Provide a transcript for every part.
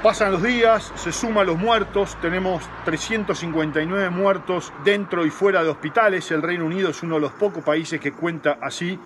Pasan los días, se suman los muertos, tenemos 359 muertos dentro y fuera de hospitales. El Reino Unido es uno de los pocos países que cuenta así.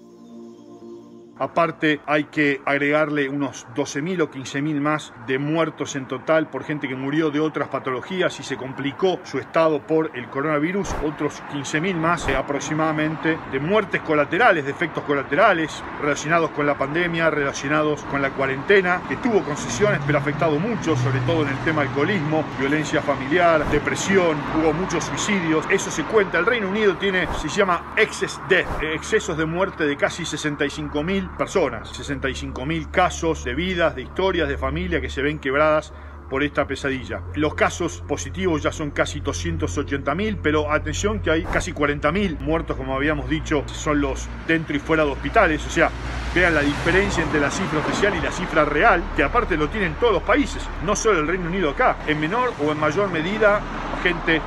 Aparte hay que agregarle unos 12.000 o 15.000 más de muertos en total por gente que murió de otras patologías y se complicó su estado por el coronavirus. Otros 15.000 más aproximadamente de muertes colaterales, de efectos colaterales relacionados con la pandemia, relacionados con la cuarentena, que tuvo concesiones pero ha afectado mucho, sobre todo en el tema alcoholismo, violencia familiar, depresión, hubo muchos suicidios. Eso se cuenta. El Reino Unido tiene, se llama excess death, excesos de muerte de casi 65.000 personas, 65.000 casos de vidas, de historias, de familia que se ven quebradas por esta pesadilla. Los casos positivos ya son casi 280.000, pero atención que hay casi 40.000 muertos, como habíamos dicho, son los dentro y fuera de hospitales. O sea, vean la diferencia entre la cifra oficial y la cifra real, que aparte lo tienen todos los países, no solo el Reino Unido acá. En menor o en mayor medida, gente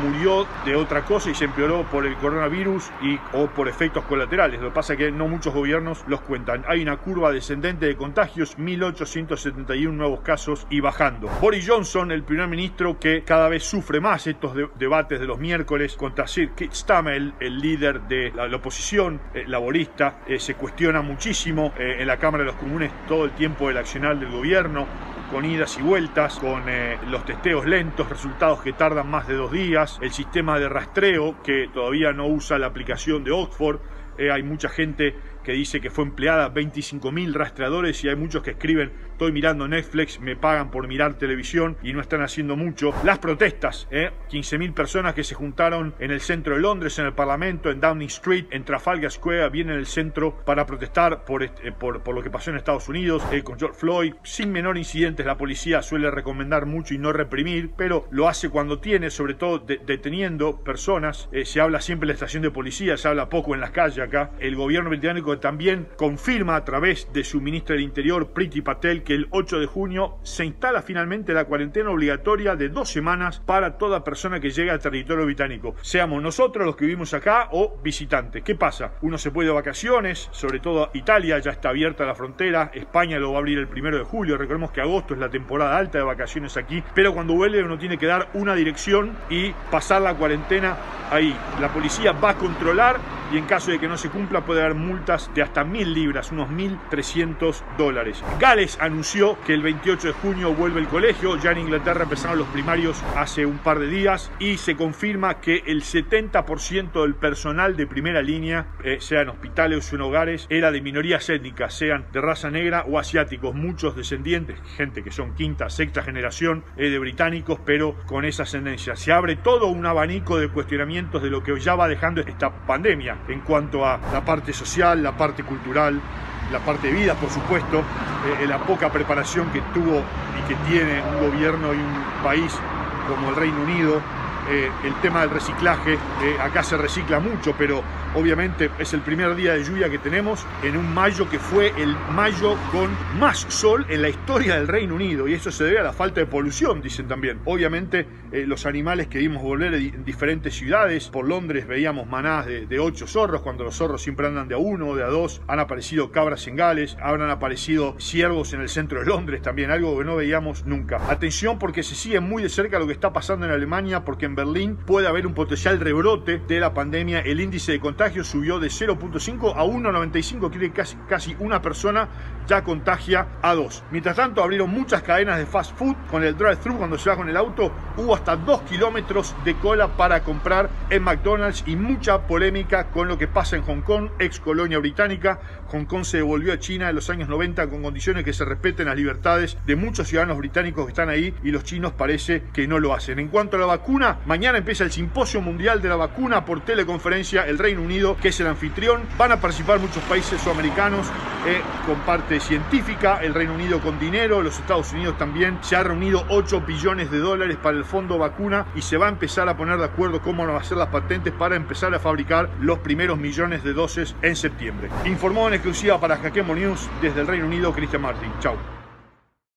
murió de otra cosa y se empeoró por el coronavirus o por efectos colaterales. Lo que pasa es que no muchos gobiernos los cuentan. Hay una curva descendente de contagios, 1.871 nuevos casos y bajando. Boris Johnson, el primer ministro que cada vez sufre más estos debates de los miércoles contra Sir Keir Starmer, el líder de la oposición laborista, se cuestiona muchísimo en la Cámara de los Comunes todo el tiempo el accionar del gobierno, con idas y vueltas, con los testeos lentos, resultados que tardan más de 2 días, el sistema de rastreo que todavía no usa la aplicación de Oxford. Hay mucha gente que dice que fue empleada 25.000 rastreadores y hay muchos que escriben: estoy mirando Netflix, me pagan por mirar televisión, y no están haciendo mucho. Las protestas, 15.000 personas que se juntaron en el centro de Londres, en el Parlamento, en Downing Street, en Trafalgar Square, bien en el centro, para protestar por lo que pasó en Estados Unidos con George Floyd. Sin menor incidentes. La policía suele recomendar mucho y no reprimir, pero lo hace cuando tiene, sobre todo deteniendo personas. Se habla siempre en la estación de policía, se habla poco en las calles acá. El gobierno británico también confirma a través de su ministra del Interior, Priti Patel, que el 8 de junio se instala finalmente la cuarentena obligatoria de 2 semanas para toda persona que llegue al territorio británico, seamos nosotros los que vivimos acá o visitantes. ¿Qué pasa? Uno se puede de vacaciones, sobre todo Italia ya está abierta la frontera, España lo va a abrir el 1 de julio, recordemos que agosto es la temporada alta de vacaciones aquí, pero cuando vuelve uno tiene que dar una dirección y pasar la cuarentena ahí. La policía va a controlar y en caso de que no se cumpla puede haber multas de hasta 1.000 libras, unos $1.300. Gales anunció que el 28 de junio vuelve el colegio. Ya en Inglaterra empezaron los primarios hace un par de días y se confirma que el 70% del personal de primera línea, sean hospitales o en hogares, era de minorías étnicas, sean de raza negra o asiáticos, muchos descendientes, gente que son quinta, sexta generación de británicos, pero con esa ascendencia. Se abre todo un abanico de cuestionamientos de lo que ya va dejando esta pandemia en cuanto a la parte social, la parte cultural, la parte de vida, por supuesto, la poca preparación que tuvo y que tiene un gobierno y un país como el Reino Unido. El tema del reciclaje, acá se recicla mucho, pero obviamente es el primer día de lluvia que tenemos en un mayo que fue el mayo con más sol en la historia del Reino Unido, y eso se debe a la falta de polución, dicen también. Obviamente los animales que vimos volver en diferentes ciudades, por Londres veíamos manadas de 8 zorros, cuando los zorros siempre andan de a 1 o de a 2, han aparecido cabras en Gales, habrán aparecido ciervos en el centro de Londres también, algo que no veíamos nunca. Atención, porque se sigue muy de cerca lo que está pasando en Alemania, porque en Berlín puede haber un potencial rebrote de la pandemia. El índice de contagio subió de 0.5 a 1.95, quiere que casi una persona ya contagia a 2. Mientras tanto, abrieron muchas cadenas de fast food con el drive-thru. Cuando se va con el auto, hubo hasta 2 kilómetros de cola para comprar en McDonald's y mucha polémica con lo que pasa en Hong Kong, ex colonia británica. Hong Kong se devolvió a China en los años 90 con condiciones que se respeten las libertades de muchos ciudadanos británicos que están ahí, y los chinos parece que no lo hacen. En cuanto a la vacuna, mañana empieza el Simposio Mundial de la Vacuna por teleconferencia. El Reino Unido, que es el anfitrión, van a participar muchos países sudamericanos con parte científica, el Reino Unido con dinero, los Estados Unidos también. Se ha reunido 8 billones de dólares para el fondo vacuna y se va a empezar a poner de acuerdo cómo van a ser las patentes para empezar a fabricar los primeros millones de dosis en septiembre. Informó en exclusiva para Hackemos News desde el Reino Unido, Cristian Martin. Chau.